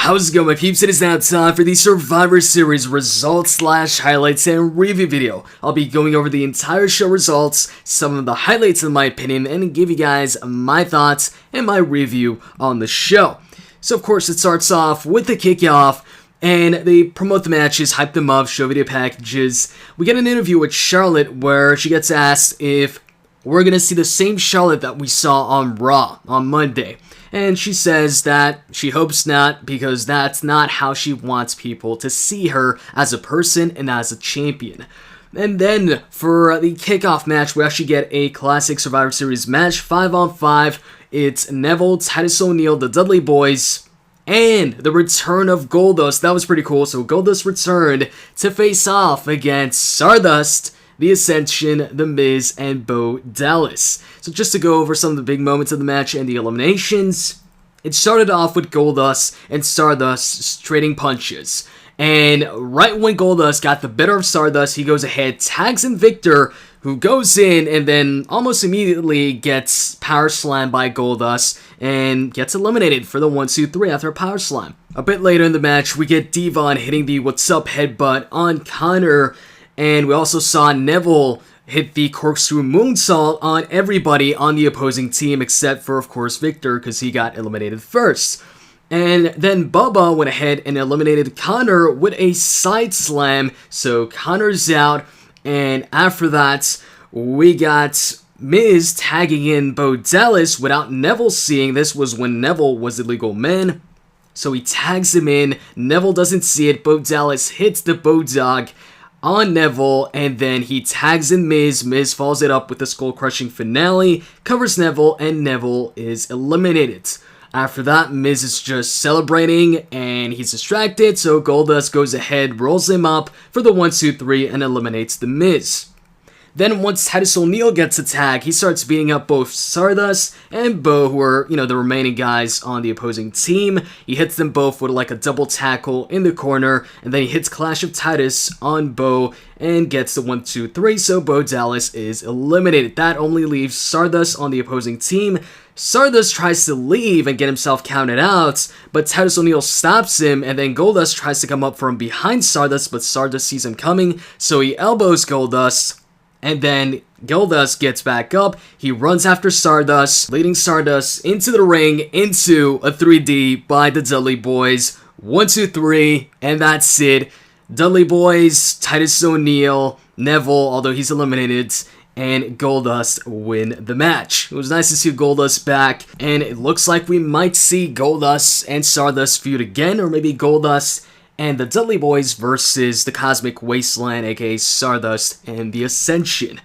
How's it going, my peeps? It is now time for the Survivor Series results / highlights and review video. I'll be going over the entire show results, some of the highlights in my opinion, and give you guys my thoughts and my review on the show. So of course it starts off with the kickoff, and they promote the matches, hype them up, show video packages. We get an interview with Charlotte where she gets asked if we're going to see the same Charlotte that we saw on Raw on Monday. And she says that she hopes not, because that's not how she wants people to see her as a person and as a champion. And then for the kickoff match, we actually get a classic Survivor Series match, 5-on-5. It's Neville, Titus O'Neil, the Dudley Boys, and the return of Goldust. That was pretty cool. So Goldust returned to face off against Stardust, the Ascension, The Miz, and Bo Dallas. So just to go over some of the big moments of the match and the eliminations, it started off with Goldust and Stardust trading punches. And right when Goldust got the better of Stardust, he goes ahead, tags in Viktor, who goes in and then almost immediately gets powerslammed by Goldust and gets eliminated for the 1-2-3 after a powerslam. A bit later in the match, we get Devon hitting the what's up headbutt on Konnor. And we also saw Neville hit the corkscrew moonsault on everybody on the opposing team, except for, of course, Viktor, because he got eliminated first. And then Bubba went ahead and eliminated Konnor with a sideslam, so Konnor's out. And after that, we got Miz tagging in Bo Dallas without Neville seeing. This was when Neville was the legal man. So he tags him in, Neville doesn't see it, Bo Dallas hits the Bodog on Neville, and then he tags in Miz. Miz follows it up with the skull-crushing finale, covers Neville, and Neville is eliminated. After that, Miz is just celebrating, and he's distracted, so Goldust goes ahead, rolls him up for the 1-2-3, and eliminates the Miz. Then once Titus O'Neil gets a tag, he starts beating up both Stardust and Bo, who are, the remaining guys on the opposing team. He hits them both with like a double tackle in the corner, and then he hits Clash of Titus on Bo and gets the 1-2-3, so Bo Dallas is eliminated. That only leaves Stardust on the opposing team. Stardust tries to leave and get himself counted out, but Titus O'Neil stops him, and then Goldust tries to come up from behind Stardust, but Stardust sees him coming, so he elbows Goldust. And then Goldust gets back up, he runs after Stardust, leading Stardust into the ring, into a 3D by the Dudley Boys. 1-2-3, and that's it. Dudley Boys, Titus O'Neil, Neville, although he's eliminated, and Goldust win the match. It was nice to see Goldust back, and it looks like we might see Goldust and Stardust feud again, or maybe Goldust and the Dudley Boys versus the Cosmic Wasteland, aka Stardust and the Ascension.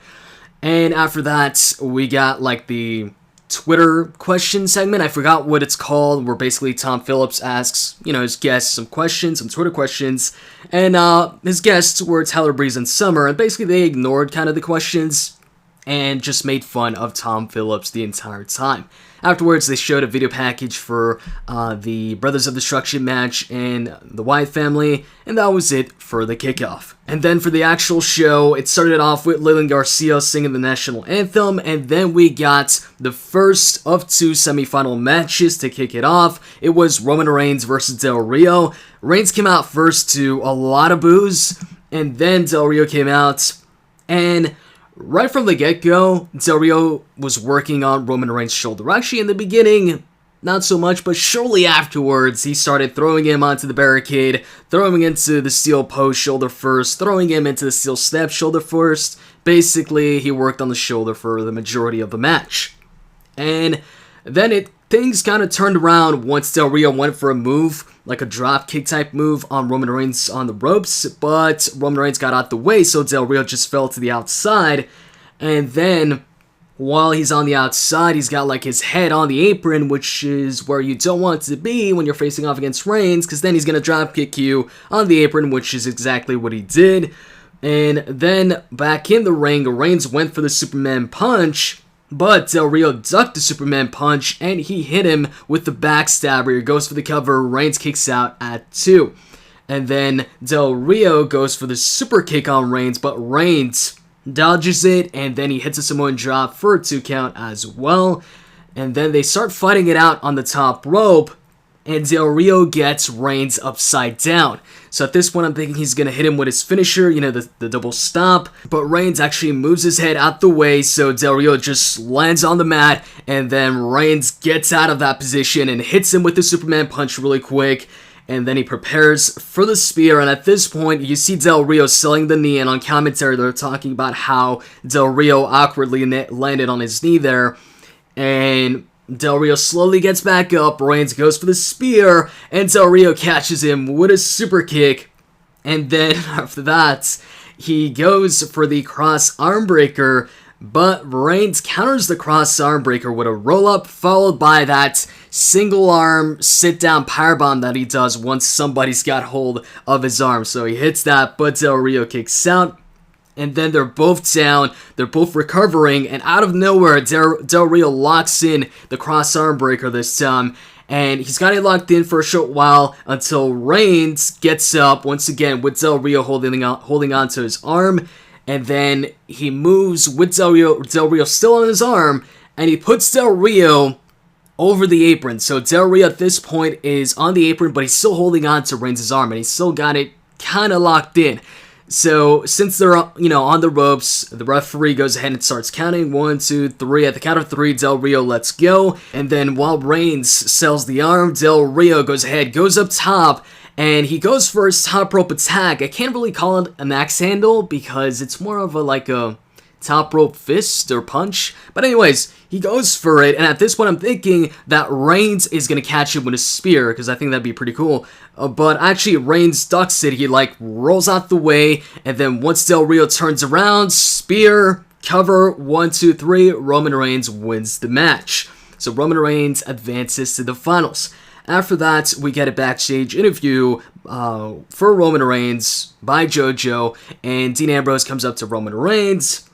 And after that, we got like the Twitter question segment. I forgot what it's called, where basically Tom Phillips asks, his guests some questions, some Twitter questions. And his guests were Tyler Breeze and Summer, and basically they ignored kind of the questions and just made fun of Tom Phillips the entire time. Afterwards, they showed a video package for the Brothers of Destruction match and the Wyatt family, and that was it for the kickoff. And then for the actual show, it started off with Leyland Garcia singing the national anthem, and then we got the first of two semifinal matches to kick it off. It was Roman Reigns versus Del Rio. Reigns came out first to a lot of boos, and then Del Rio came out, and right from the get-go, Del Rio was working on Roman Reigns' shoulder. Actually, in the beginning, not so much, but shortly afterwards, he started throwing him onto the barricade, throwing him into the steel post shoulder first, throwing him into the steel step shoulder first. Basically, he worked on the shoulder for the majority of the match. And then things kind of turned around once Del Rio went for a move, like a drop kick type move on Roman Reigns on the ropes, but Roman Reigns got out the way, so Del Rio just fell to the outside. And then while he's on the outside, he's got like his head on the apron, which is where you don't want it to be when you're facing off against Reigns, because then he's going to drop kick you on the apron, which is exactly what he did. And then back in the ring, Reigns went for the Superman punch, but Del Rio ducked the Superman punch, and he hit him with the backstabber. He goes for the cover, Reigns kicks out at 2. And then Del Rio goes for the super kick on Reigns, but Reigns dodges it, and then he hits a Samoan drop for a 2 count as well. And then they start fighting it out on the top rope, and Del Rio gets Reigns upside down. So at this point, I'm thinking he's going to hit him with his finisher, you know, the double stomp. But Reigns actually moves his head out the way, so Del Rio just lands on the mat. And then Reigns gets out of that position and hits him with the Superman punch really quick. And then he prepares for the spear. And at this point, you see Del Rio selling the knee. And on commentary, they're talking about how Del Rio awkwardly landed on his knee there. And Del Rio slowly gets back up, Reigns goes for the spear, and Del Rio catches him with a super kick. And then after that, he goes for the crossarmbreaker, but Reigns counters the crossarmbreaker with a roll-up, followed by that single arm sit-down powerbomb that he does once somebody's got hold of his arm. So he hits that, but Del Rio kicks out. And then they're both down, they're both recovering, and out of nowhere, Del Rio locks in the crossarmbreaker this time, and he's got it locked in for a short while until Reigns gets up, once again, with Del Rio holding on to his arm, and then he moves with Del Rio still on his arm, and he puts Del Rio over the apron. So Del Rio at this point is on the apron, but he's still holding on to Reigns' arm, and he's still got it kind of locked in. So, since they're, on the ropes, the referee goes ahead and starts counting. 1, 2, 3. At the count of 3, Del Rio lets go. And then while Reigns sells the arm, Del Rio goes ahead, goes up top, and he goes for his top rope attack. I can't really call it an axe handle because it's more of a top rope fist or punch. But anyways, he goes for it, and at this point I'm thinking that Reigns is going to catch him with a spear, because I think that'd be pretty cool. But actually Reigns ducks it, he rolls out the way, and then once Del Rio turns around, spear, cover, 1, 2, 3, Roman Reigns wins the match. So Roman Reigns advances to the finals. After that, we get a backstage interview for Roman Reigns by JoJo, and Dean Ambrose comes up to Roman Reigns,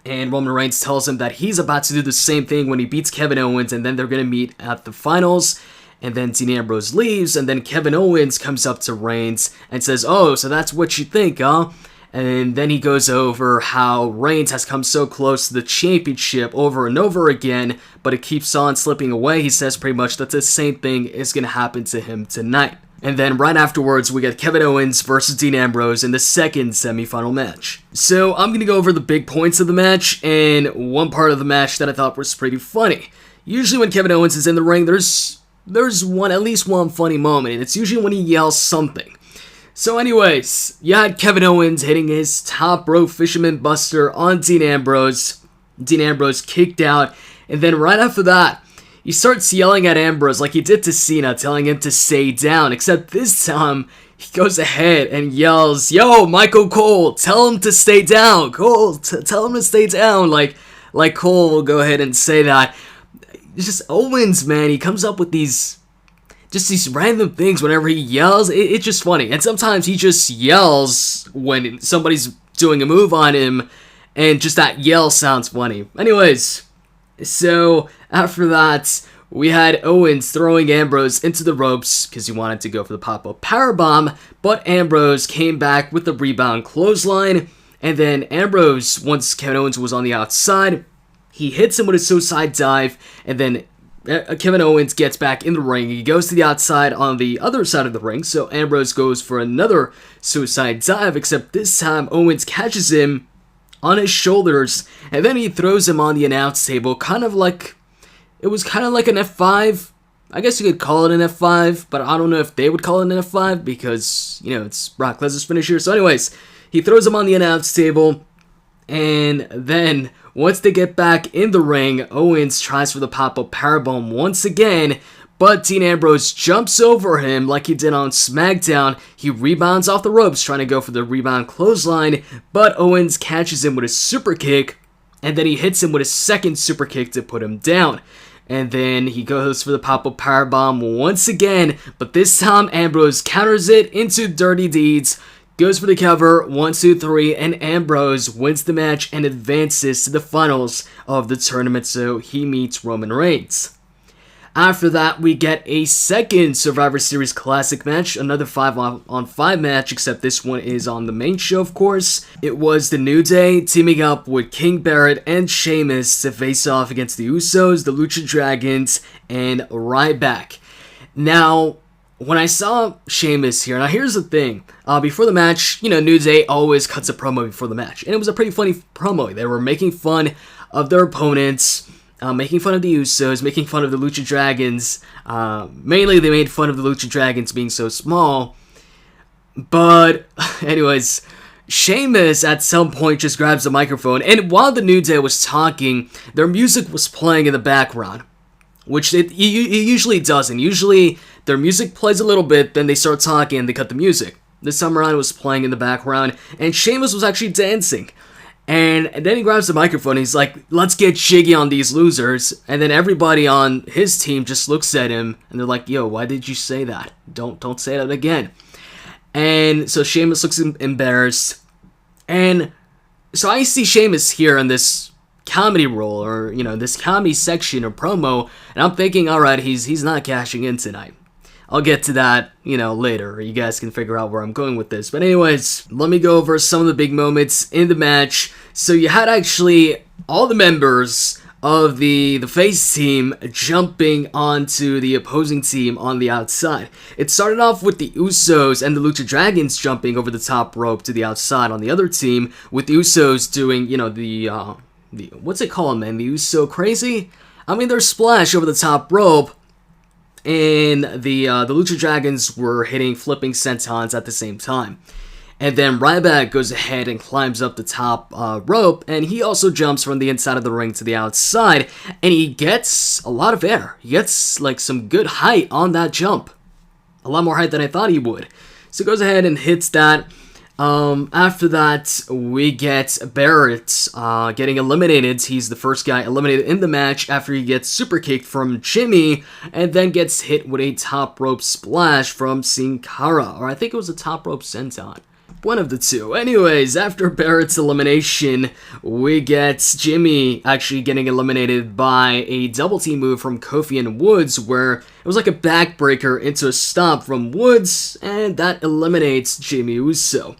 and Roman Reigns tells him that he's about to do the same thing when he beats Kevin Owens, and then they're going to meet at the finals. And then Dean Ambrose leaves, and then Kevin Owens comes up to Reigns and says, "Oh, so that's what you think, huh?" And then he goes over how Reigns has come so close to the championship over and over again, but it keeps on slipping away. He says pretty much that the same thing is going to happen to him tonight. And then right afterwards, we get Kevin Owens versus Dean Ambrose in the second semifinal match. So I'm going to go over the big points of the match, and one part of the match that I thought was pretty funny. Usually when Kevin Owens is in the ring, there's at least one funny moment, and it's usually when he yells something. So anyways, you had Kevin Owens hitting his top rope fisherman buster on Dean Ambrose. Dean Ambrose kicked out, and then right after that, he starts yelling at Ambrose like he did to Cena, telling him to stay down, except this time, he goes ahead and yells, "Yo, Michael Cole, tell him to stay down. Cole, tell him to stay down." Like Cole will go ahead and say that. It's just Owens, man, he comes up with these random things whenever he yells. It's just funny. And sometimes he just yells when somebody's doing a move on him, and just that yell sounds funny. Anyways, so after that, we had Owens throwing Ambrose into the ropes because he wanted to go for the pop-up powerbomb, but Ambrose came back with the rebound clothesline, and then Ambrose, once Kevin Owens was on the outside, he hits him with a suicide dive, and then Kevin Owens gets back in the ring. He goes to the outside on the other side of the ring, so Ambrose goes for another suicide dive, except this time Owens catches him on his shoulders, and then he throws him on the announce table, it was kind of like an F5. I guess you could call it an F5, but I don't know if they would call it an F5, because, it's Brock Lesnar's finisher. So anyways, he throws him on the announce table, and then once they get back in the ring, Owens tries for the pop-up powerbomb once again, but Dean Ambrose jumps over him like he did on SmackDown. He rebounds off the ropes trying to go for the rebound clothesline, but Owens catches him with a super kick, and then he hits him with a second super kick to put him down. And then he goes for the pop-up powerbomb once again, but this time Ambrose counters it into Dirty Deeds, goes for the cover, 1, 2, 3, and Ambrose wins the match and advances to the finals of the tournament, so he meets Roman Reigns. After that, we get a second Survivor Series Classic match, another 5-on-5 match, except this one is on the main show, of course. It was the New Day teaming up with King Barrett and Sheamus to face off against the Usos, the Lucha Dragons, and Ryback. Now, when I saw Sheamus here, now here's the thing. Before the match, New Day always cuts a promo before the match. And it was a pretty funny promo. They were making fun of their opponents, making fun of the Usos, making fun of the Lucha Dragons. Mainly, they made fun of the Lucha Dragons being so small. But, anyways, Sheamus at some point just grabs the microphone. And while the New Day was talking, their music was playing in the background. Which it usually doesn't. Usually, their music plays a little bit, then they start talking and they cut the music. This time around, it was playing in the background, and Sheamus was actually dancing. And then he grabs the microphone, and he's like, let's get jiggy on these losers. And then everybody on his team just looks at him, and they're like, yo, why did you say that? Don't say that again. And so Sheamus looks embarrassed. And so I see Sheamus here in this comedy role, or this comedy section or promo, and I'm thinking, all right, he's not cashing in tonight. I'll get to that later. You guys can figure out where I'm going with this. But anyways, let me go over some of the big moments in the match. So you had actually all the members of the face team jumping onto the opposing team on the outside. It started off with the Usos and the Lucha Dragons jumping over the top rope to the outside on the other team, with the Usos doing the what's it called, man? The Uso crazy? I mean, their splash over the top rope, and the Lucha Dragons were hitting flipping sentons at the same time. And then Ryback goes ahead and climbs up the top rope, and he also jumps from the inside of the ring to the outside, and he gets a lot of air. He gets like some good height on that jump. A lot more height than I thought he would. So he goes ahead and hits that. After that, we get Barrett getting eliminated. He's the first guy eliminated in the match after he gets superkicked from Jimmy, and then gets hit with a top rope splash from Sin Cara, or I think it was a top rope senton. One of the two. Anyways, after Barrett's elimination, we get Jimmy actually getting eliminated by a double team move from Kofi and Woods, where it was like a backbreaker into a stomp from Woods, and that eliminates Jimmy Uso.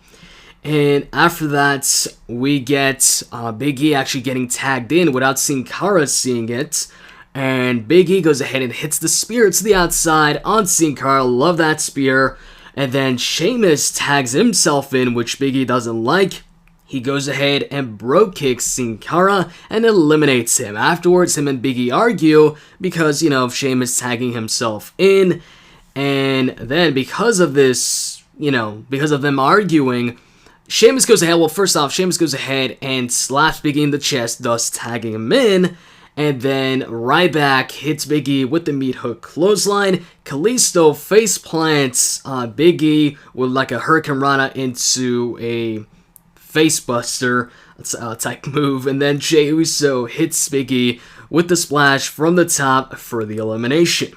And after that, we get Big E actually getting tagged in without Sin Cara seeing it. And Big E goes ahead and hits the spear to the outside on Sin Cara. Love that spear. And then Sheamus tags himself in, which Big E doesn't like. He goes ahead and bro kicks Sin Cara and eliminates him. Afterwards, him and Big E argue because, of Sheamus tagging himself in. And then because of this, because of them arguing, Sheamus goes ahead, Sheamus goes ahead and slaps Big E in the chest, thus tagging him in. And then Ryback hits Big E with the meat hook clothesline. Kalisto face plants Big E with like a Hurricane Rana into a face buster type move. And then Jey Uso hits Big E with the splash from the top for the elimination.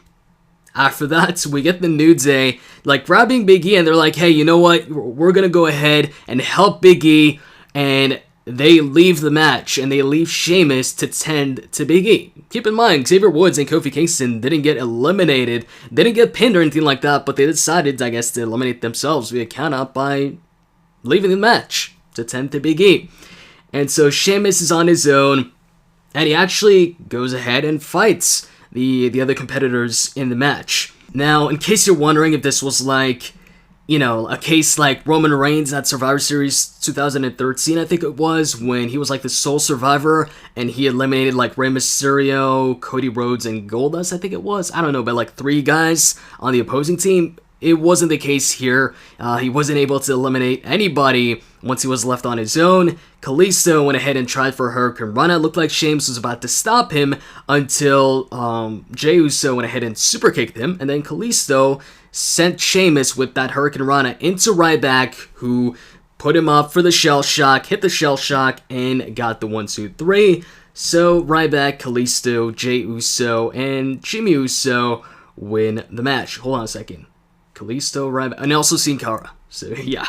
After that, we get the New Day like grabbing Big E, and they're like, hey, you know what? We're going to go ahead and help Big E, and they leave the match, and they leave Sheamus to tend to Big E. Keep in mind, Xavier Woods and Kofi Kingston didn't get eliminated, didn't get pinned or anything like that, but they decided, I guess, to eliminate themselves via count-out by leaving the match to tend to Big E. And so Sheamus is on his own, and he actually goes ahead and fights the other competitors in the match. Now, in case you're wondering if this was like, a case like Roman Reigns at Survivor Series 2013, I think it was, when he was like the sole survivor and he eliminated like Rey Mysterio, Cody Rhodes, and Goldust, I think it was. I don't know, but like 3 guys on the opposing team. It wasn't the case here. He wasn't able to eliminate anybody once he was left on his own. Kalisto went ahead and tried for Hurricane Rana. It looked like Sheamus was about to stop him until Jey Uso went ahead and superkicked him. And then Kalisto sent Sheamus with that Hurricane Rana into Ryback, who put him up for the shell shock, hit the shell shock, and got the 1-2-3. So Ryback, Kalisto, Jey Uso, and Jimmy Uso win the match. Hold on a second. Kalisto, Ryback, and also Sin Cara. So yeah.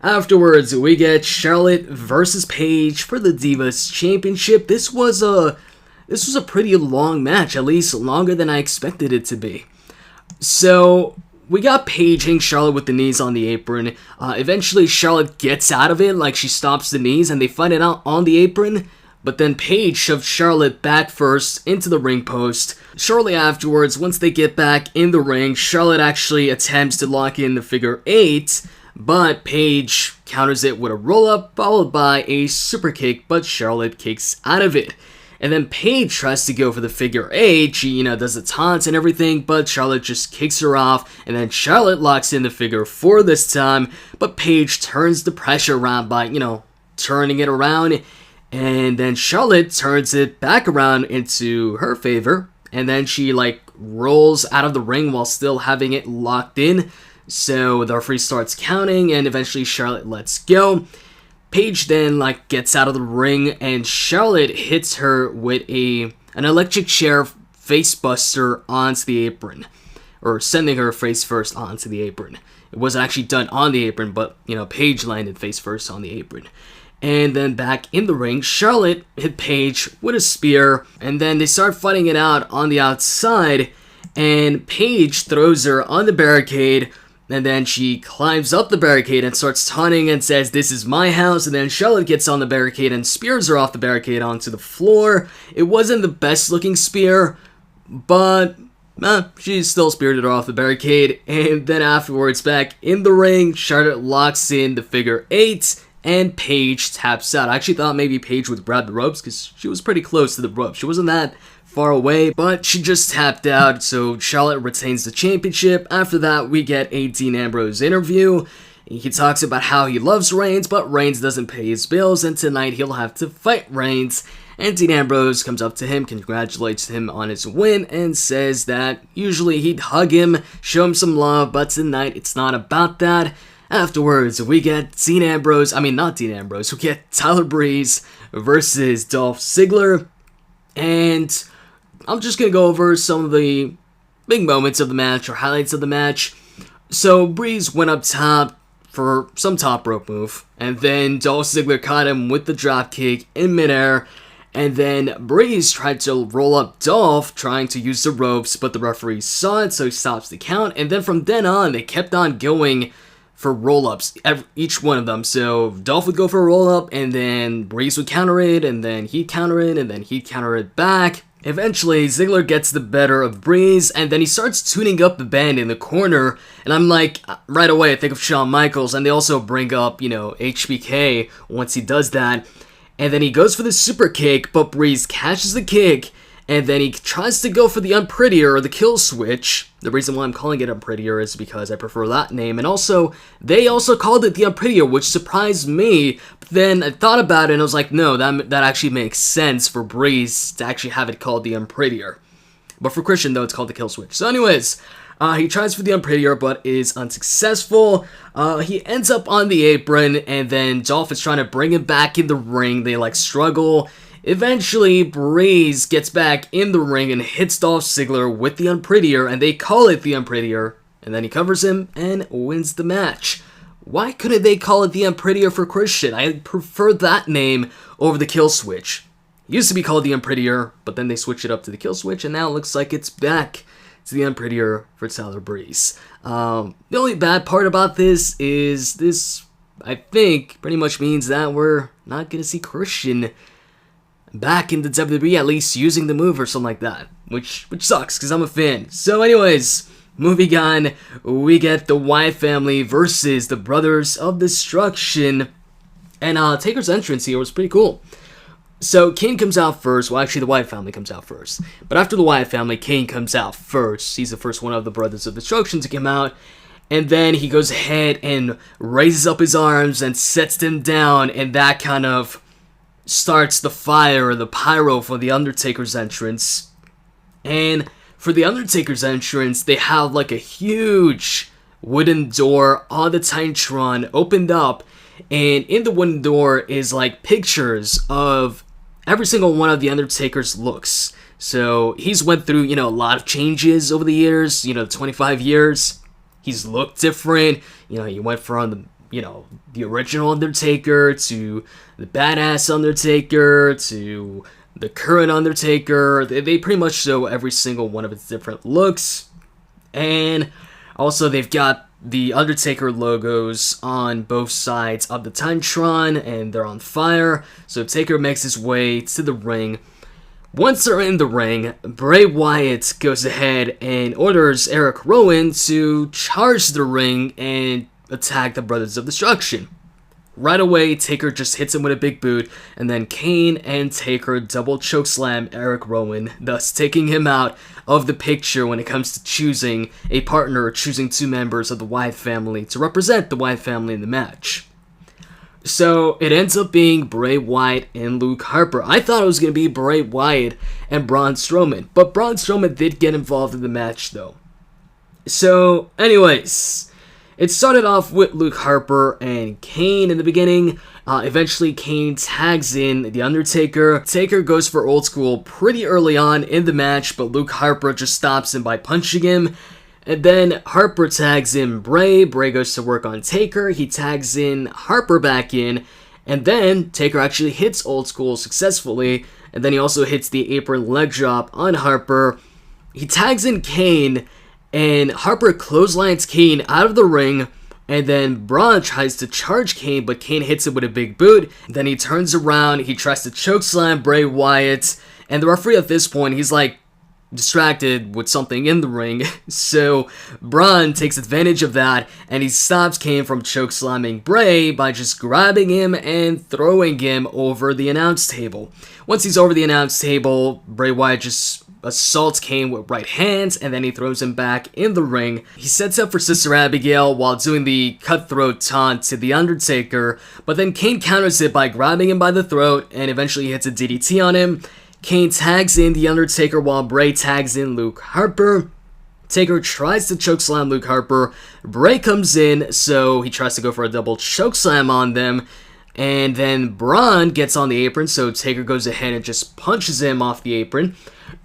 Afterwards, we get Charlotte versus Paige for the Divas Championship. This was a pretty long match, at least longer than I expected it to be. So we got Paige hitting Charlotte with the knees on the apron. Eventually, Charlotte gets out of it, like she stops the knees, and they fight it out on the apron. but then Paige shoved Charlotte back first into the ring post. Shortly afterwards, once they get back in the ring, Charlotte actually attempts to lock in the figure 8, but Paige counters it with a roll-up followed by a super kick, but Charlotte kicks out of it. And then Paige tries to go for the figure 8, she, does the taunts and everything, but Charlotte just kicks her off, and then Charlotte locks in the figure 4 this time, but Paige turns the pressure around by, turning it around, and then Charlotte turns it back around into her favor, and then she, rolls out of the ring while still having it locked in, so the referee starts counting, and eventually Charlotte lets go. Paige then gets out of the ring, and Charlotte hits her with an electric chair face buster onto the apron, or sending her face first onto the apron. It wasn't actually done on the apron, but Paige landed face first on the apron. And then back in the ring, Charlotte hit Paige with a spear, and then they start fighting it out on the outside, and Paige throws her on the barricade. And then she climbs up the barricade and starts taunting and says, "This is my house." And then Charlotte gets on the barricade and spears her off the barricade onto the floor. It wasn't the best looking spear, but she still speared her off the barricade. And then afterwards, back in the ring, Charlotte locks in the figure 8 and Paige taps out. I actually thought maybe Paige would grab the ropes because she was pretty close to the ropes. She wasn't that far away, but she just tapped out, so Charlotte retains the championship. After that, we get a Dean Ambrose interview. He talks about how he loves Reigns, but Reigns doesn't pay his bills, and tonight he'll have to fight Reigns. And Dean Ambrose comes up to him, congratulates him on his win, and says that usually he'd hug him, show him some love, but tonight it's not about that. Afterwards, we get we get Tyler Breeze versus Dolph Ziggler, and I'm just going to go over some of the big moments of the match or highlights of the match. So Breeze went up top for some top rope move, and then Dolph Ziggler caught him with the dropkick in midair, and then Breeze tried to roll up Dolph trying to use the ropes, but the referee saw it, so he stops the count, and then from then on they kept on going for roll-ups, each one of them. So Dolph would go for a roll-up, and then Breeze would counter it, and then he'd counter it, and then he'd counter it back. Eventually, Ziggler gets the better of Breeze, and then he starts tuning up the band in the corner, and I'm right away I think of Shawn Michaels, and they also bring up, HBK once he does that, and then he goes for the super kick, but Breeze catches the kick, and then he tries to go for the unprettier, or the kill switch. The reason why I'm calling it unprettier is because I prefer that name. And also, they also called it the unprettier, which surprised me. But then I thought about it and I was like, no, that actually makes sense for Breeze to actually have it called the unprettier. But for Christian, though, it's called the kill switch. So anyways, he tries for the unprettier, but is unsuccessful. He ends up on the apron, and then Dolph is trying to bring him back in the ring. They struggle. Eventually, Breeze gets back in the ring and hits Dolph Ziggler with the unprettier, and they call it the unprettier, and then he covers him and wins the match. Why couldn't they call it the unprettier for Christian? I prefer that name over the kill switch. It used to be called the unprettier, but then they switched it up to the kill switch, and now it looks like it's back to the unprettier for Tyler Breeze. The only bad part about this is this, I think, pretty much means that we're not going to see Christian back in the WWE, at least using the move or something like that, which sucks because I'm a fan. So anyways, moving on, we get the Wyatt family versus the Brothers of Destruction, and Taker's entrance here was pretty cool. So Kane comes out first. Well, actually the Wyatt family comes out first, but after the Wyatt family, Kane comes out first. He's the first one of the Brothers of Destruction to come out, and then he goes ahead and raises up his arms and sets them down, and that kind of starts the fire, the pyro for the Undertaker's entrance. And for the Undertaker's entrance, they have a huge wooden door on the Titantron opened up, and in the wooden door is pictures of every single one of the Undertaker's looks. So he's went through, a lot of changes over the years, 25 years. He's looked different. He went from the original Undertaker to the badass Undertaker to the current Undertaker. They pretty much show every single one of its different looks. And also they've got the Undertaker logos on both sides of the Titantron, and they're on fire. So Taker makes his way to the ring. Once they're in the ring, Bray Wyatt goes ahead and orders Eric Rowan to charge the ring and attack the Brothers of Destruction. Right away, Taker just hits him with a big boot, and then Kane and Taker double chokeslam Eric Rowan, thus taking him out of the picture when it comes to choosing a partner or choosing two members of the Wyatt family to represent the Wyatt family in the match. So it ends up being Bray Wyatt and Luke Harper. I thought it was going to be Bray Wyatt and Braun Strowman, but Braun Strowman did get involved in the match though. So anyways, it started off with Luke Harper and Kane in the beginning. Eventually Kane tags in The Undertaker. Taker goes for old school pretty early on in the match, but Luke Harper just stops him by punching him. And then Harper tags in Bray. Bray goes to work on Taker. He tags in Harper back in. And then Taker actually hits old school successfully. And then he also hits the apron leg drop on Harper. He tags in Kane. And Harper clotheslines Kane out of the ring. And then Braun tries to charge Kane, but Kane hits him with a big boot. Then he turns around. He tries to chokeslam Bray Wyatt. And the referee at this point, he's like, distracted with something in the ring, so Braun takes advantage of that, and he stops Kane from chokeslamming Bray by just grabbing him and throwing him over the announce table. Once he's over the announce table, Bray Wyatt just assaults Kane with right hands, and then he throws him back in the ring. He sets up for Sister Abigail while doing the cutthroat taunt to The Undertaker, but then Kane counters it by grabbing him by the throat, and eventually hits a DDT on him. Kane tags in The Undertaker while Bray tags in Luke Harper. Taker tries to chokeslam Luke Harper. Bray comes in, so he tries to go for a double chokeslam on them. And then Braun gets on the apron, so Taker goes ahead and just punches him off the apron.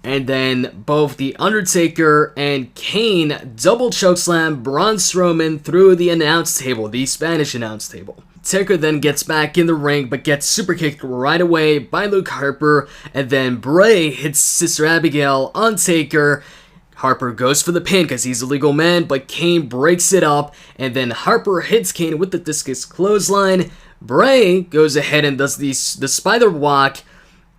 And then both The Undertaker and Kane double chokeslam Braun Strowman through the announce table, the Spanish announce table. Taker then gets back in the ring, but gets superkicked right away by Luke Harper, and then Bray hits Sister Abigail on Taker. Harper goes for the pin because he's a legal man, but Kane breaks it up, and then Harper hits Kane with the discus clothesline. Bray goes ahead and does the spider walk,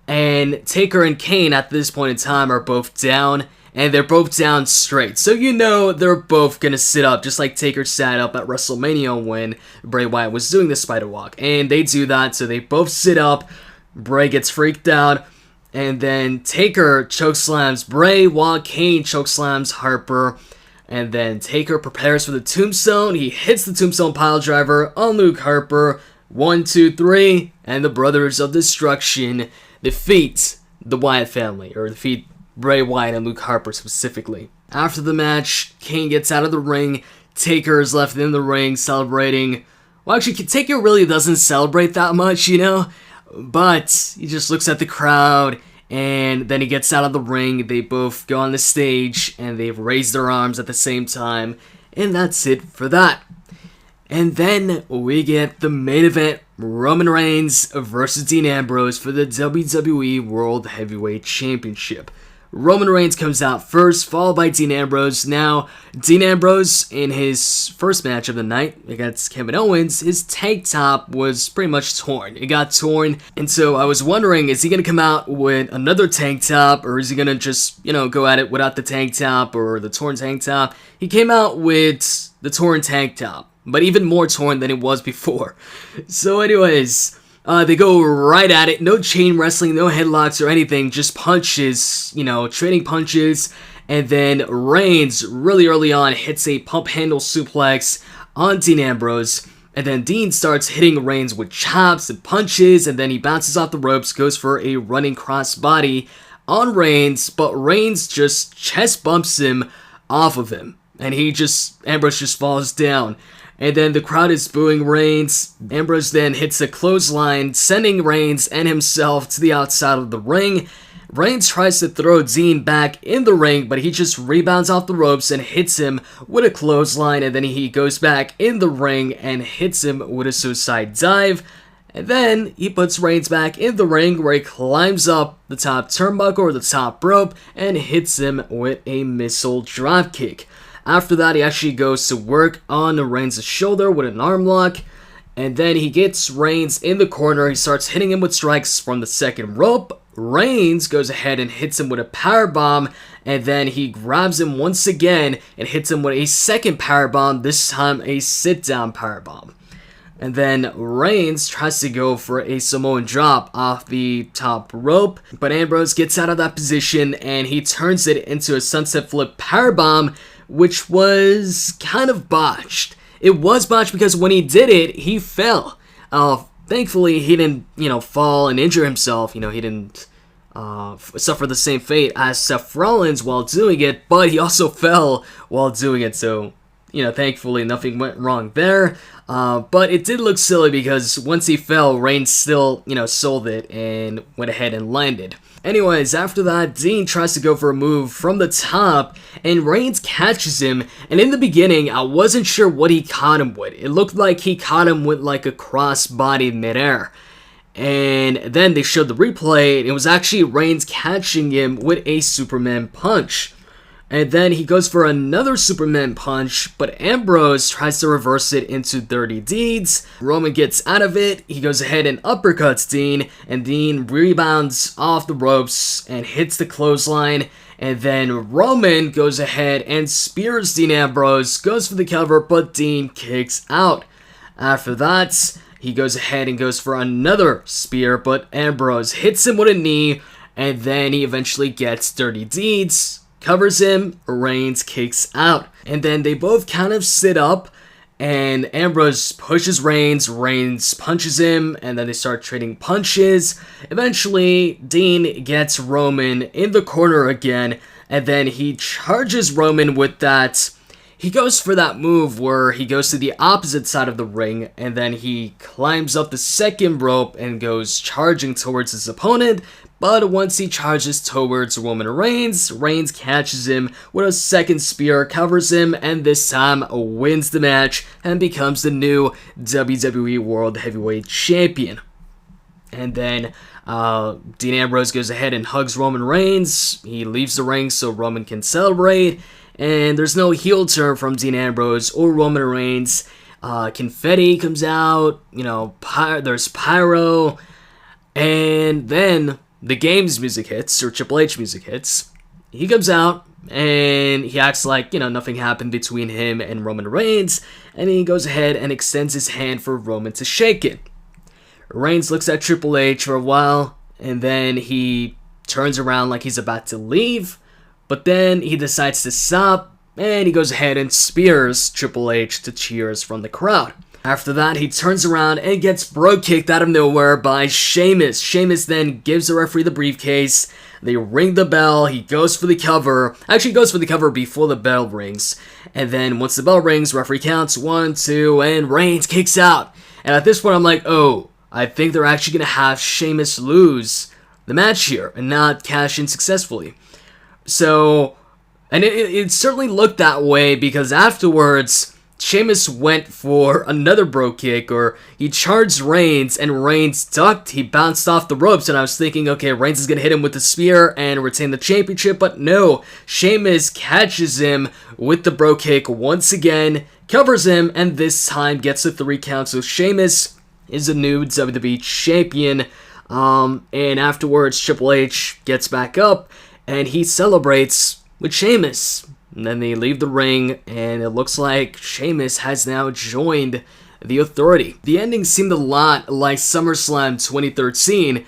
and Taker and Kane at this point in time are both down. And they're both down straight. So you know they're both going to sit up, just like Taker sat up at WrestleMania when Bray Wyatt was doing the spider walk. And they do that, so they both sit up. Bray gets freaked out. And then Taker chokeslams Bray while Kane chokeslams Harper. And then Taker prepares for the tombstone. He hits the tombstone piledriver on Luke Harper. 1, 2, 3. And the Brothers of Destruction defeat the Wyatt family, or defeat Bray Wyatt and Luke Harper specifically. After the match, Kane gets out of the ring. Taker is left in the ring celebrating. Well, actually, Taker really doesn't celebrate that much, you know? But he just looks at the crowd, and then he gets out of the ring. They both go on the stage, and they raise their arms at the same time. And that's it for that. And then we get the main event, Roman Reigns versus Dean Ambrose for the WWE World Heavyweight Championship. Roman Reigns comes out first, followed by Dean Ambrose. Now, Dean Ambrose, in his first match of the night against Kevin Owens, his tank top was pretty much torn. It got torn, and so I was wondering, is he going to come out with another tank top, or is he going to just, go at it without the tank top or the torn tank top? He came out with the torn tank top, but even more torn than it was before. So anyways, they go right at it. No chain wrestling, no headlocks or anything. Just punches, trading punches. And then Reigns, really early on, hits a pump handle suplex on Dean Ambrose. And then Dean starts hitting Reigns with chops and punches. And then he bounces off the ropes, goes for a running crossbody on Reigns. But Reigns just chest bumps him off of him. And Ambrose just falls down. And then the crowd is booing Reigns. Ambrose then hits a clothesline, sending Reigns and himself to the outside of the ring. Reigns tries to throw Dean back in the ring, but he just rebounds off the ropes and hits him with a clothesline. And then he goes back in the ring and hits him with a suicide dive. And then he puts Reigns back in the ring, where he climbs up the top turnbuckle or the top rope and hits him with a missile dropkick. After that, he actually goes to work on Reigns' shoulder with an arm lock. And then he gets Reigns in the corner. He starts hitting him with strikes from the second rope. Reigns goes ahead and hits him with a powerbomb. And then he grabs him once again and hits him with a second powerbomb, this time a sit-down powerbomb. And then Reigns tries to go for a Samoan drop off the top rope, but Ambrose gets out of that position and he turns it into a sunset flip powerbomb, which was kind of botched. It was botched because when he did it, he fell. Thankfully, he didn't, fall and injure himself. He didn't suffer the same fate as Seth Rollins while doing it, but he also fell while doing it, so thankfully nothing went wrong there. But it did look silly because once he fell, Reigns still, sold it and went ahead and landed. Anyways, after that, Dean tries to go for a move from the top, and Reigns catches him, and in the beginning, I wasn't sure what he caught him with. It looked like he caught him with like a crossbody midair. And then they showed the replay, and it was actually Reigns catching him with a Superman punch. And then he goes for another Superman punch, but Ambrose tries to reverse it into Dirty Deeds. Roman gets out of it, he goes ahead and uppercuts Dean, and Dean rebounds off the ropes and hits the clothesline. And then Roman goes ahead and spears Dean Ambrose, goes for the cover, but Dean kicks out. After that, he goes ahead and goes for another spear, but Ambrose hits him with a knee, and then he eventually gets Dirty Deeds, covers him, Reigns kicks out. And then they both kind of sit up, and Ambrose pushes Reigns, Reigns punches him, and then they start trading punches. Eventually, Dean gets Roman in the corner again, and then he charges Roman with that. He goes for that move where he goes to the opposite side of the ring, and then he climbs up the second rope and goes charging towards his opponent. But once he charges towards Roman Reigns, Reigns catches him with a second spear, covers him, and this time wins the match and becomes the new WWE World Heavyweight Champion. And then Dean Ambrose goes ahead and hugs Roman Reigns. He leaves the ring so Roman can celebrate. And there's no heel turn from Dean Ambrose or Roman Reigns. Confetti comes out, there's pyro. And then the game's music hits, or Triple H music hits. He comes out, and he acts like, nothing happened between him and Roman Reigns, and he goes ahead and extends his hand for Roman to shake it. Reigns looks at Triple H for a while, and then he turns around like he's about to leave, but then he decides to stop, and he goes ahead and spears Triple H to cheers from the crowd. After that, he turns around and gets bro kicked out of nowhere by Sheamus. Sheamus then gives the referee the briefcase. They ring the bell. He goes for the cover. Actually, goes for the cover before the bell rings. And then once the bell rings, referee counts 1, 2, and Reigns kicks out. And at this point, I'm like, oh, I think they're actually going to have Sheamus lose the match here and not cash in successfully. So, and it certainly looked that way because afterwards, Sheamus went for another bro kick, or he charged Reigns, and Reigns ducked. He bounced off the ropes, and I was thinking, okay, Reigns is going to hit him with the spear and retain the championship, but no. Sheamus catches him with the bro kick once again, covers him, and this time gets the 3 count, so Sheamus is the new WWE champion. And afterwards, Triple H gets back up, and he celebrates with Sheamus. And then they leave the ring, and it looks like Sheamus has now joined the Authority. The ending seemed a lot like SummerSlam 2013,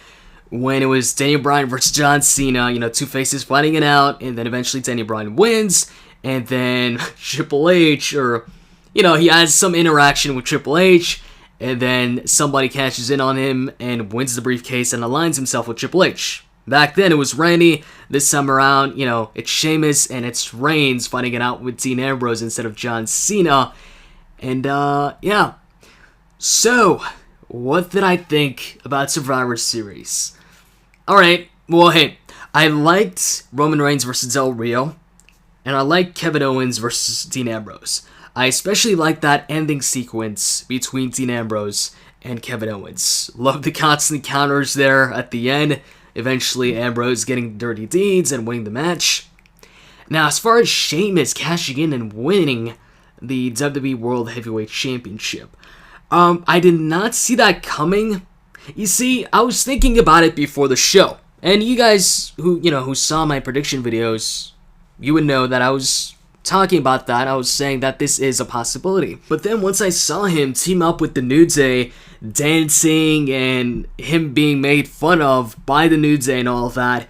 when it was Daniel Bryan versus John Cena, two faces fighting it out, and then eventually Daniel Bryan wins, and then Triple H, he has some interaction with Triple H, and then somebody cashes in on him and wins the briefcase and aligns himself with Triple H. Back then, it was Randy. This time around, it's Sheamus and it's Reigns fighting it out with Dean Ambrose instead of John Cena. And, yeah. So, what did I think about Survivor Series? Alright, well, hey, I liked Roman Reigns versus Del Rio, and I liked Kevin Owens versus Dean Ambrose. I especially liked that ending sequence between Dean Ambrose and Kevin Owens. Love the constant counters there at the end. Eventually, Ambrose getting Dirty Deeds and winning the match. Now, as far as Sheamus cashing in and winning the WWE World Heavyweight Championship, I did not see that coming. You see, I was thinking about it before the show, and you guys who saw my prediction videos, you would know that I was talking about that. I was saying that this is a possibility. But then once I saw him team up with the New Day, dancing and him being made fun of by the New Day and all of that,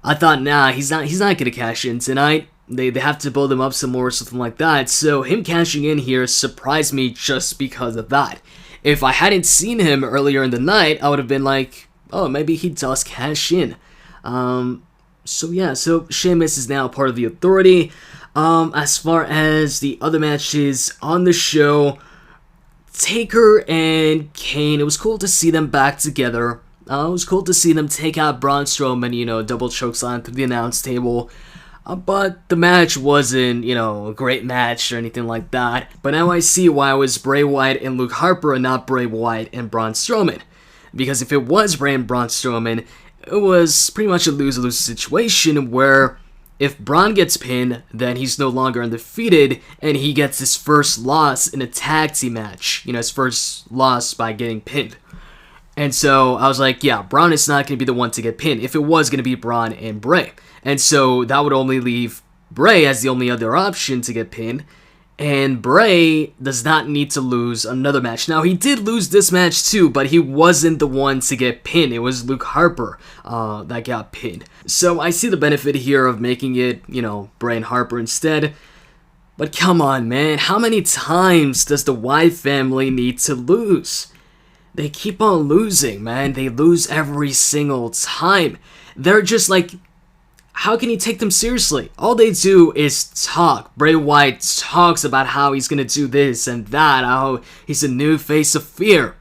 I thought, nah, he's not gonna cash in tonight. They have to build him up some more or something like that. So him cashing in here surprised me just because of that. If I hadn't seen him earlier in the night, I would have been like, oh, maybe he does cash in. So Sheamus is now part of the Authority. As far as the other matches on the show, Taker and Kane, it was cool to see them back together. It was cool to see them take out Braun Strowman, double chokeslam through the announce table. But the match wasn't, a great match or anything like that. But now I see why it was Bray Wyatt and Luke Harper and not Bray Wyatt and Braun Strowman. Because if it was Bray and Braun Strowman, it was pretty much a lose-lose situation where if Braun gets pinned, then he's no longer undefeated, and he gets his first loss in a tag team match. His first loss by getting pinned. And so I was like, yeah, Braun is not going to be the one to get pinned if it was going to be Braun and Bray. And so that would only leave Bray as the only other option to get pinned. And Bray does not need to lose another match. Now, he did lose this match too, but he wasn't the one to get pinned. It was Luke Harper that got pinned. So I see the benefit here of making it, Bray and Harper instead. But come on, man. How many times does the Wyatt family need to lose? They keep on losing, man. They lose every single time. They're just like, how can you take them seriously? All they do is talk. Bray Wyatt talks about how he's gonna do this and that, how he's a new face of fear.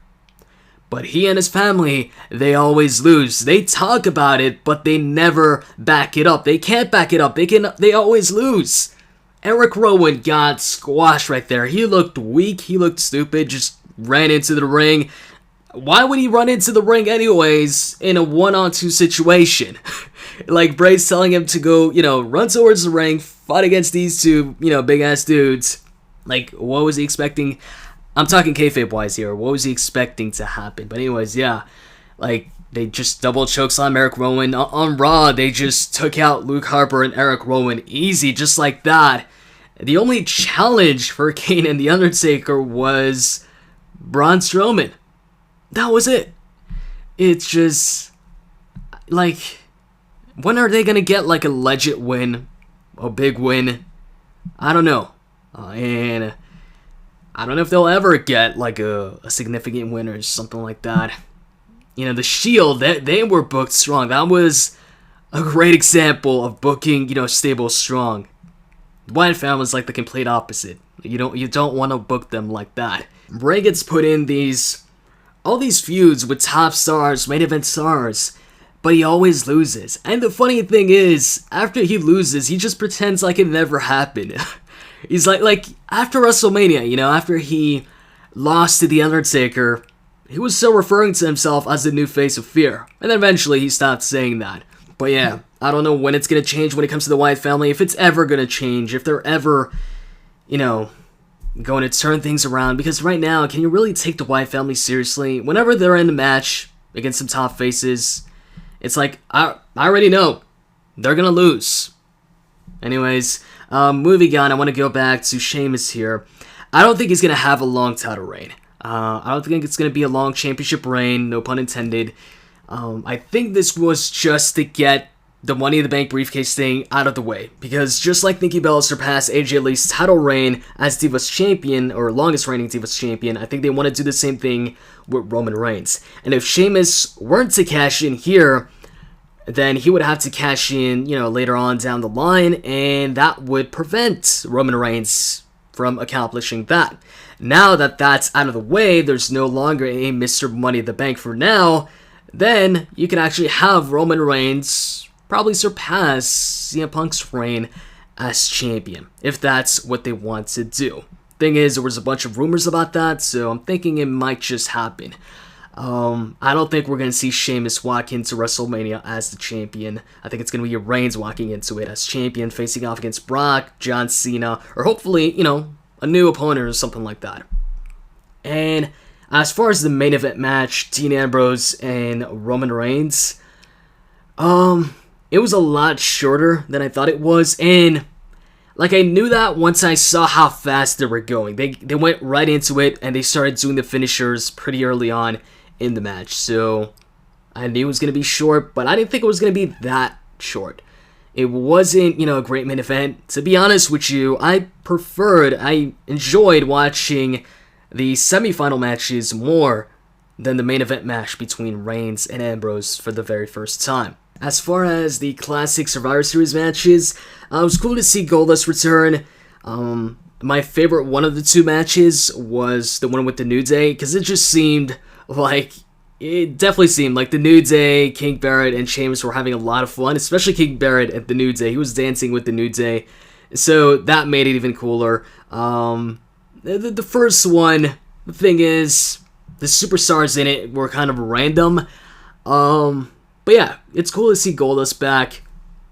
But he and his family, they always lose. They talk about it, but they never back it up. They can't back it up. They always lose. Eric Rowan got squashed right there. He looked weak. He looked stupid. Just ran into the ring. Why would he run into the ring anyways in a 1-on-2 situation? Like, Bray's telling him to go, run towards the ring, fight against these two, big-ass dudes. Like, what was he expecting? I'm talking kayfabe-wise here. What was he expecting to happen? But anyways, yeah. Like, they just double chokeslam Eric Rowan. On Raw, they just took out Luke Harper and Eric Rowan easy, just like that. The only challenge for Kane and The Undertaker was Braun Strowman. That was it. It's just, like, when are they gonna get, like, a legit win? A big win? I don't know. And I don't know if they'll ever get, like, a significant win or something like that. The Shield, they were booked strong. That was a great example of booking, stable strong. The Wyatt family is like the complete opposite. You don't want to book them like that. Bray gets put in all these feuds with top stars, main event stars, but he always loses. And the funny thing is, after he loses, he just pretends like it never happened. He's like after WrestleMania, after he lost to The Undertaker, he was still referring to himself as the new face of fear. And then eventually he stopped saying that. But yeah, I don't know when it's going to change when it comes to the Wyatt family, if it's ever going to change, if they're ever, going to turn things around. Because right now, can you really take the Wyatt family seriously? Whenever they're in the match against some top faces, it's like, I already know they're going to lose. Anyways, moving on, I want to go back to Sheamus here. I don't think he's going to have a long title reign. I don't think it's going to be a long championship reign, no pun intended. I think this was just to get the Money in the Bank briefcase thing out of the way. Because just like Nikki Bella surpassed AJ Lee's title reign as Divas champion, or longest reigning Divas champion, I think they want to do the same thing with Roman Reigns. And if Sheamus weren't to cash in here, then he would have to cash in, later on down the line, and that would prevent Roman Reigns from accomplishing that. Now that that's out of the way, there's no longer a Mr. Money in the Bank for now, then you can actually have Roman Reigns probably surpass CM Punk's reign as champion, if that's what they want to do. Thing is, there was a bunch of rumors about that, so I'm thinking it might just happen. I don't think we're going to see Sheamus walk into WrestleMania as the champion. I think it's going to be Reigns walking into it as champion, facing off against Brock, John Cena, or hopefully, a new opponent or something like that. And as far as the main event match, Dean Ambrose and Roman Reigns, it was a lot shorter than I thought it was, and I knew that once I saw how fast they were going. They went right into it, and they started doing the finishers pretty early on in the match. So I knew it was going to be short, but I didn't think it was going to be that short. It wasn't, a great main event. To be honest with you, I enjoyed watching the semifinal matches more than the main event match between Reigns and Ambrose for the very first time. As far as the classic Survivor Series matches, it was cool to see Goldust return. My favorite one of the two matches was the one with the New Day, because it definitely seemed like the New Day, King Barrett, and Sheamus were having a lot of fun, especially King Barrett at the New Day. He was dancing with the New Day, so that made it even cooler. The first one, the thing is, the superstars in it were kind of random. But yeah, it's cool to see Goldust back.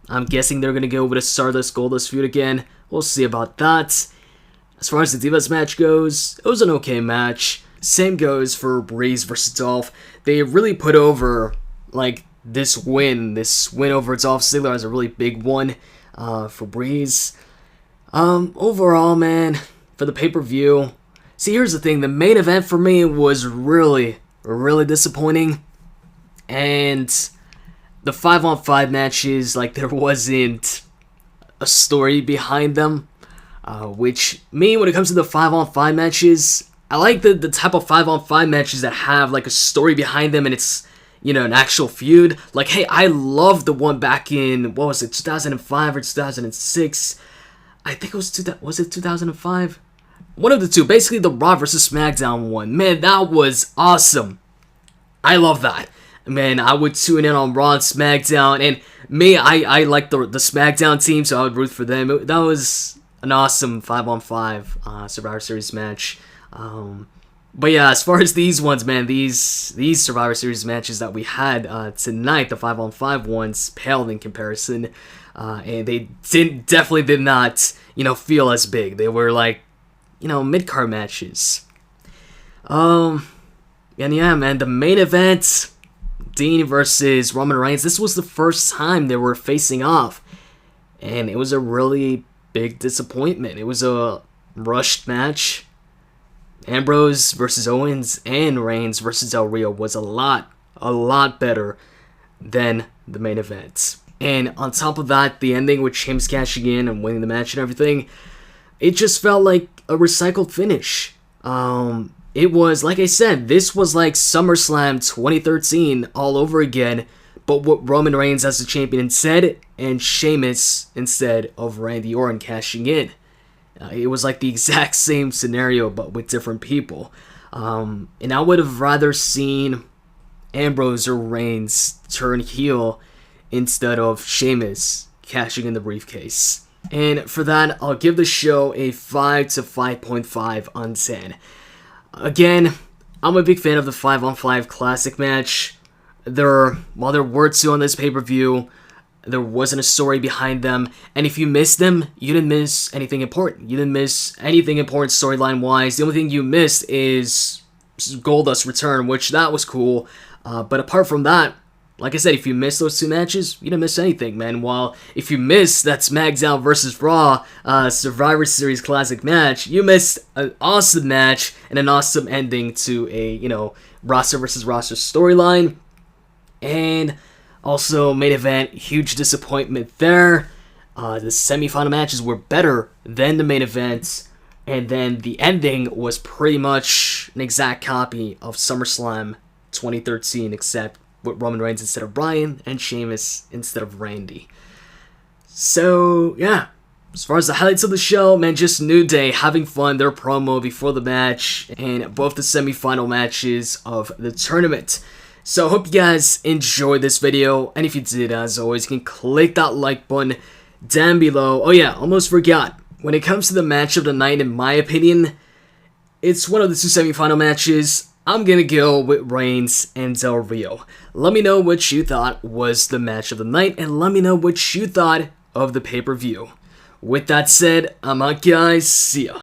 I'm guessing they're going to go with a Stardust Goldust feud again. We'll see about that. As far as the Divas match goes, it was an okay match. Same goes for Breeze versus Dolph. They really put over, this win over Dolph Ziggler as a really big one for Breeze. Overall, man, for the pay-per-view, see, here's the thing. The main event for me was really, really disappointing. And the 5-on-5 matches, there wasn't a story behind them. Which, when it comes to the 5-on-5 matches, I like the type of 5-on-5 matches that have, a story behind them and it's, an actual feud. Hey, I love the one back in, 2005 or 2006? I think it was it 2005? One of the two. Basically, the Raw versus SmackDown one. Man, that was awesome. I love that. Man, I would tune in on Raw and SmackDown, and I like the SmackDown team, so I would root for them. That was an awesome 5-on-5 Survivor Series match. But yeah, as far as these ones, man, these Survivor Series matches that we had tonight, the 5-on-5 ones, paled in comparison, and they definitely did not, feel as big. They were mid-card matches. And yeah, man, the main event, Dean versus Roman Reigns, this was the first time they were facing off, and it was a really big disappointment. It was a rushed match. Ambrose versus Owens and Reigns versus Del Rio was a lot better than the main event. And on top of that, the ending with Sheamus cashing in and winning the match and everything, it just felt like a recycled finish. It was, like I said, this was like SummerSlam 2013 all over again, but with Roman Reigns as the champion instead, and Sheamus instead of Randy Orton cashing in. It was like the exact same scenario, but with different people. And I would have rather seen Ambrose or Reigns turn heel instead of Sheamus cashing in the briefcase. And for that, I'll give the show a 5 to 5.5 on 10. Again, I'm a big fan of the 5-on-5 classic match. While there were two on this pay-per-view, there wasn't a story behind them, and if you missed them, you didn't miss anything important. You didn't miss anything important storyline-wise. The only thing you missed is Goldust's return, which that was cool. But apart from that, like I said, if you missed those two matches, you didn't miss anything, man. While if you missed that SmackDown vs. Raw Survivor Series Classic match, you missed an awesome match and an awesome ending to a, roster versus roster storyline. And also, main event, huge disappointment there. The semifinal matches were better than the main event. And then the ending was pretty much an exact copy of SummerSlam 2013, except with Roman Reigns instead of Bryan and Sheamus instead of Randy. So, yeah. As far as the highlights of the show, man, just New Day having fun, their promo before the match, and both the semifinal matches of the tournament. So I hope you guys enjoyed this video, and if you did, as always, you can click that like button down below. Oh yeah, almost forgot. When it comes to the match of the night, in my opinion, it's one of the two semifinal matches. I'm gonna go with Reigns and Del Rio. Let me know what you thought was the match of the night, and let me know what you thought of the pay-per-view. With that said, I'm out, guys. See ya.